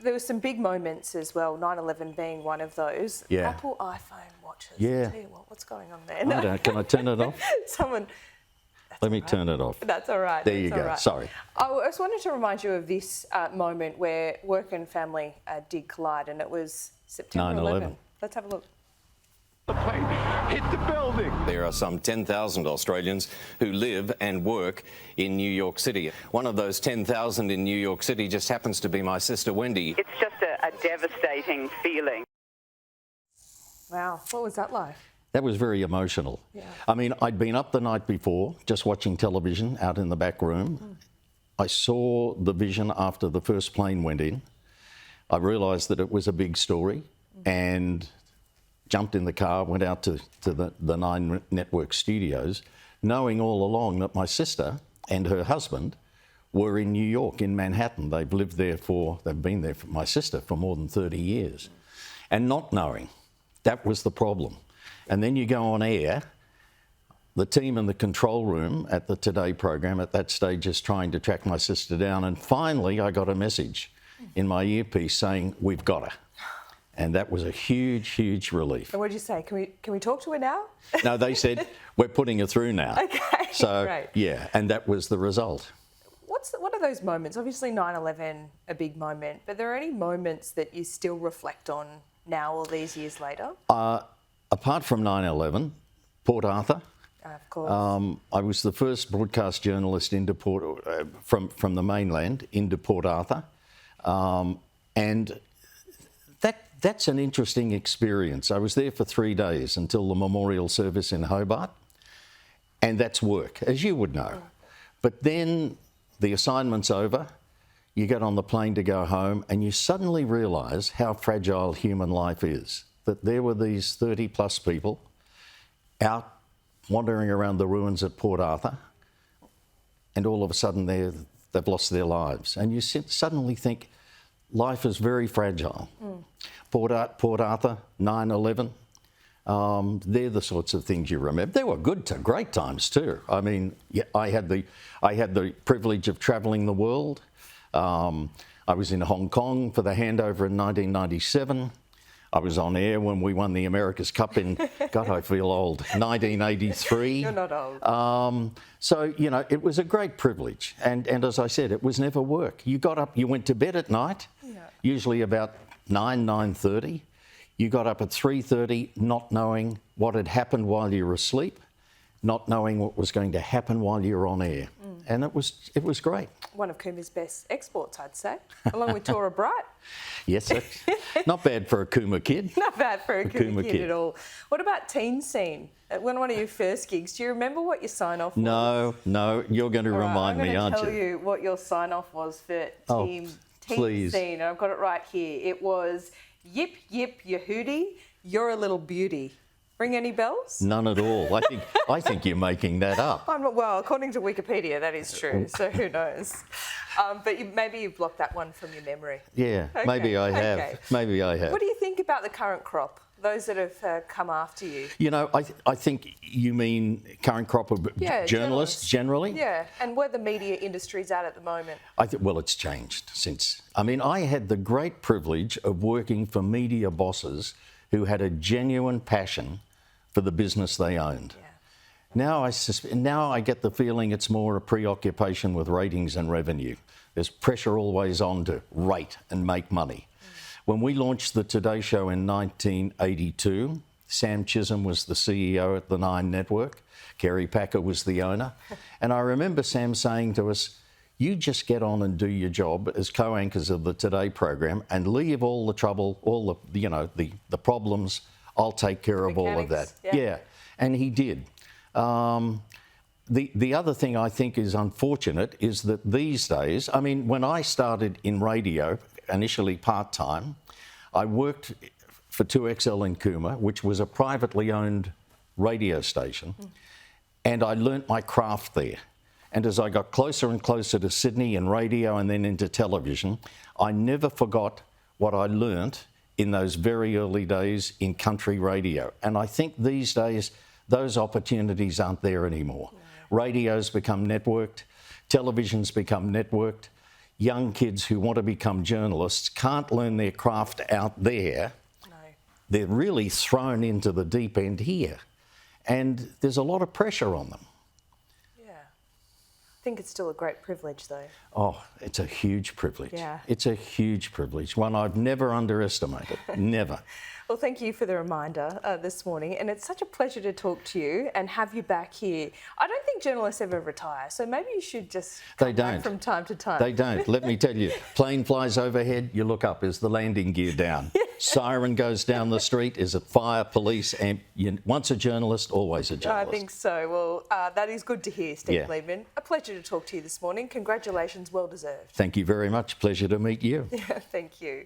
there were some big moments as well, 9/11 being one of those. Yeah. Apple iPhone watches. Yeah. I tell you what's going on there? Can I turn it off? Someone... Let me turn it off. That's all right. There you go. Right. Sorry. I just wanted to remind you of this moment where work and family did collide, and it was September 11. Let's have a look. The plane hit the building. There are some 10,000 Australians who live and work in New York City. One of those 10,000 in New York City just happens to be my sister Wendy. It's just a devastating feeling. Wow, what was that like? That was very emotional. Yeah. I mean, I'd been up the night before, just watching television out in the back room. I saw the vision after the first plane went in. I realised that it was a big story and jumped in the car, went out to the Nine Network studios, knowing all along that my sister and her husband were in New York, in Manhattan. They've been there for my sister for more than 30 years. And not knowing, that was the problem. And then you go on air, the team in the control room at the Today program at that stage is trying to track my sister down. And finally, I got a message in my earpiece saying, "We've got her." And that was a huge, huge relief. And what did you say? Can we talk to her now? No, they said, "We're putting her through now." Okay, So, great. yeah, and that was the result. What are those moments? Obviously 9/11, a big moment, but are there any moments that you still reflect on now, all these years later? Apart from 9/11, Port Arthur. Of course. I was the first broadcast journalist into from the mainland into Port Arthur, and that's an interesting experience. I was there for 3 days until the memorial service in Hobart, and that's work, as you would know. But then the assignment's over, you get on the plane to go home, and you suddenly realise how fragile human life is. That there were these 30 plus people out wandering around the ruins at Port Arthur, and all of a sudden they've lost their lives. And you suddenly think life is very fragile. Port Arthur, 9/11, they're the sorts of things you remember. They were great times too. I mean, yeah, I had the privilege of travelling the world. I was in Hong Kong for the handover in 1997. I was on air when we won the America's Cup in, God, I feel old, 1983. You're not old. So, you know, it was a great privilege. And as I said, it was never work. You got up, you went to bed at night, usually about 9:30. You got up at 3:30 not knowing what had happened while you were asleep, not knowing what was going to happen while you were on air. And it was great. One of Coomer's best exports, I'd say, along with Tora Bright. Yes, not bad for a Coomer kid. Not bad for a Coomer kid at all. What about teen scene? When one of your first gigs, do you remember what your sign-off was? No, you're going to remind me, aren't you? I'm going to tell you what your sign-off was for teen please. scene. I've got it right here. It was, "Yip, yip, Yehudi, you're a little beauty." Ring any bells? None at all. I think you're making that up. Well, according to Wikipedia, that is true, so who knows. But maybe you've blocked that one from your memory. Yeah, okay. Maybe I have. Okay. Maybe I have. What do you think about the current crop, those that have come after you? You know, I think you mean current crop of journalists generally? Yeah, and where the media industry's at the moment. Well, it's changed since. I mean, I had the great privilege of working for media bosses who had a genuine passion for the business they owned. Yeah. Now I get the feeling it's more a preoccupation with ratings and revenue. There's pressure always on to rate and make money. When we launched the Today Show in 1982, Sam Chisholm was the CEO at the Nine Network. Kerry Packer was the owner. And I remember Sam saying to us, "You just get on and do your job as co-anchors of the Today program and leave all the trouble, all the problems. I'll take care of all of that." Yeah, and he did. The other thing I think is unfortunate is that these days, I mean, when I started in radio, initially part-time, I worked for 2XL in Cooma, which was a privately owned radio station, and I learnt my craft there. And as I got closer and closer to Sydney and radio and then into television, I never forgot what I learnt in those very early days in country radio. And I think these days, those opportunities aren't there anymore. Radio's become networked, television's become networked. young kids who want to become journalists can't learn their craft out there. No. They're really thrown into the deep end here. And there's a lot of pressure on them. Yeah. I think it's still a great privilege, though. Oh, it's a huge privilege. Yeah. It's a huge privilege, one I've never underestimated, never. Well, thank you for the reminder this morning, and it's such a pleasure to talk to you and have you back here. I don't think journalists ever retire, so maybe you should just come back from time to time. They don't. Let me tell you, plane flies overhead, you look up, is the landing gear down? Siren goes down the street, is it fire, police, and once a journalist, always a journalist. I think so. Well, that is good to hear, Steve Yeah. Liebmann. A pleasure to talk to you this morning. Congratulations, well deserved. Thank you very much. Pleasure to meet you. Thank you.